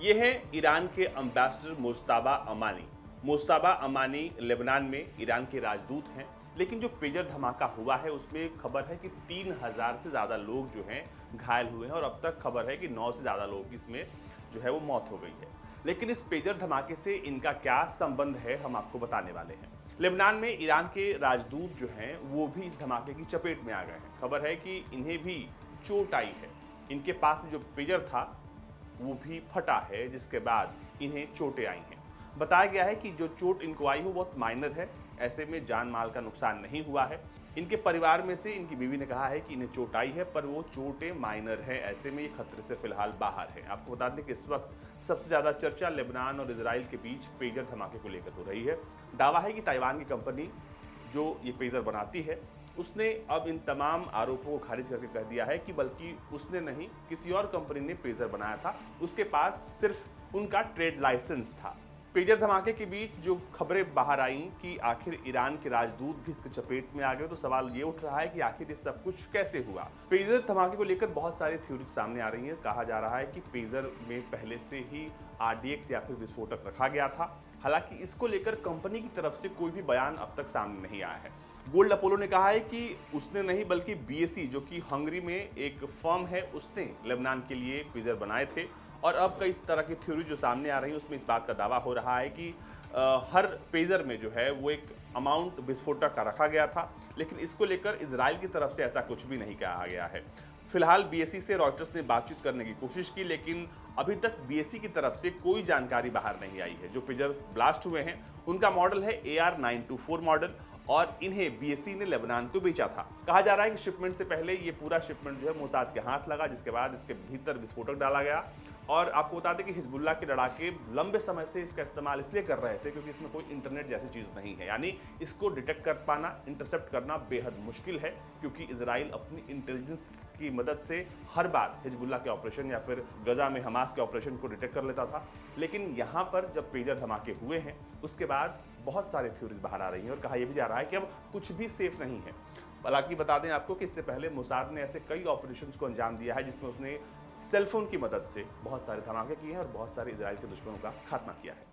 ये है ईरान के एम्बेसडर मुज्तबा अमानी। मुज्तबा अमानी लेबनान में ईरान के राजदूत हैं, लेकिन जो पेजर धमाका हुआ है उसमें खबर है कि 3000 से ज़्यादा लोग जो हैं घायल हुए हैं और अब तक खबर है कि 9 से ज़्यादा लोगों की इसमें जो है वो मौत हो गई है। लेकिन इस पेजर धमाके से इनका क्या संबंध है, हम आपको बताने वाले हैं। लेबनान में ईरान के राजदूत जो हैं वो भी इस धमाके की चपेट में आ गए हैं। खबर है कि इन्हें भी चोट आई है। इनके पास में जो पेजर था वो भी फटा है, जिसके बाद इन्हें चोटें आई हैं। बताया गया है कि जो चोट इनको आई वो बहुत माइनर है, ऐसे में जान माल का नुकसान नहीं हुआ है। इनके परिवार में से इनकी बीवी ने कहा है कि इन्हें चोट आई है, पर वो चोटें माइनर है, ऐसे में ये खतरे से फिलहाल बाहर है। आपको बता दें कि इस वक्त सबसे ज़्यादा चर्चा लेबनान और इजराइल के बीच पेजर धमाके को लेकर हो रही है। दावा है कि ताइवान की कंपनी जो ये पेजर बनाती है उसने अब इन तमाम आरोपों को खारिज करके कह दिया है कि बल्कि उसने नहीं, किसी और कंपनी ने पेजर बनाया था, उसके पास सिर्फ उनका ट्रेड लाइसेंस था। पेजर धमाके के बीच जो खबरें बाहर आई कि आखिर ईरान के राजदूत भी इसके चपेट में आ गए, तो सवाल ये उठ रहा है कि आखिर ये सब कुछ कैसे हुआ। पेजर धमाके को लेकर बहुत सारी थ्योरी सामने आ रही हैं। कहा जा रहा है कि पेजर में पहले से ही RDX या फिर विस्फोटक रखा गया था। हालांकि इसको लेकर कंपनी की तरफ से कोई भी बयान अब तक सामने नहीं आया है। गोल्ड अपोलो ने कहा है कि उसने नहीं बल्कि BSE जो कि हंगरी में एक फर्म है, उसने लेबनान के लिए पेजर बनाए थे। और अब कई तरह की थ्योरी जो सामने आ रही है उसमें इस बात का दावा हो रहा है कि हर पेजर में जो है वो एक अमाउंट विस्फोटक का रखा गया था, लेकिन इसको लेकर इजराइल की तरफ से ऐसा कुछ भी नहीं कहा गया है। फिलहाल BSE से रॉयटर्स ने बातचीत करने की कोशिश की, लेकिन अभी तक BSE की तरफ से कोई जानकारी बाहर नहीं आई है। जो पेजर ब्लास्ट हुए हैं उनका मॉडल है AR-924 मॉडल और इन्हें BSE ने लेबनान को बेचा था। कहा जा रहा है कि शिपमेंट से पहले ये पूरा शिपमेंट जो है मोसाद के हाथ लगा, जिसके बाद इसके भीतर विस्फोटक डाला गया। और आपको बता दें कि हिजबुल्लाह के लड़ाके लंबे समय से इसका इस्तेमाल इसलिए कर रहे थे क्योंकि इसमें कोई इंटरनेट जैसी चीज़ नहीं है, यानी इसको डिटेक्ट कर पाना, इंटरसेप्ट करना बेहद मुश्किल है, क्योंकि इजराइल अपनी इंटेलिजेंस की मदद से हर बार हिजबुल्लाह के ऑपरेशन या फिर गजा में हमास के ऑपरेशन को डिटेक्ट कर लेता था। लेकिन यहाँ पर जब पेजर धमाके हुए हैं उसके बाद बहुत सारे थ्योरीज बाहर आ रही हैं और कहा यह भी जा रहा है कि अब कुछ भी सेफ नहीं है। हालांकि बता दें आपको कि इससे पहले मोसाद ने ऐसे कई ऑपरेशंस को अंजाम दिया है जिसमें उसने सेलफोन की मदद से बहुत सारे धमाके किए हैं और बहुत सारे इजराइल के दुश्मनों का खात्मा किया है।